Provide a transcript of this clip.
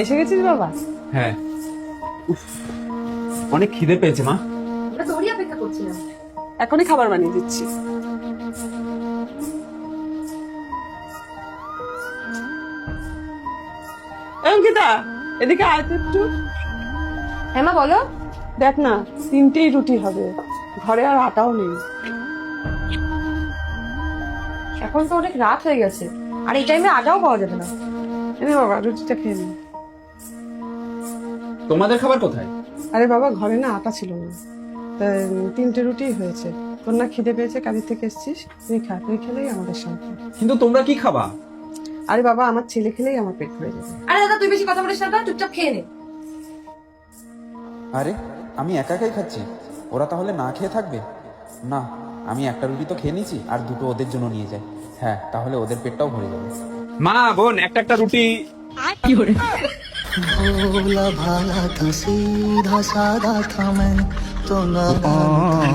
এসে গেছিস বাবা? হ্যাঁ। উফ, অনেক খিদে পেয়েছে মা। আমরা তোরই অপেক্ষা করছিলাম। এখনই খাবার বানিয়ে দিচ্ছি। অঙ্কিতা, এদিকে আয় তো একটু। হ্যাঁ মা বলো। দেখ না, 3টেই রুটি হবে, ঘরে আর আটাও নেই। এখন তো অনেক রাত হয়ে গেছে, আর এই টাইমে আটাও পাওয়া যাবে না। এনে বাবা রুটিটা খেয়ে নে। তোমাদের খাবার কোথায়? আরে বাবা, ঘরে না আটা ছিল না, তাই 3টে রুটি হয়েছে। তোর না খিদে পেয়েছে, কাজের থেকে এসছিস, তুই খা, তুই খেলেই আমাদের শান্তি। কিন্তু তোমরা কি খাবা? আরে বাবা, আমার ছেলে খেলেই আমার পেট ভরে যাবে। আরে দাদা তুই বেশি কথা বলিস না, চুপচাপ খেয়ে নে। আরে আমি একা একাই খাচ্ছি, ওরা তাহলে না খেয়ে থাকবে? না, আমি একটা রুটি তো খেয়ে নিয়েছি, আর দুটো ওদের জন্য নিয়ে যাই। হ্যাঁ, তাহলে ওদের পেটটাও ভরে যাবে। মা বোন, একটা একটা রুটি। भोला भाला था सीधा साधा था मैं तो नादान था।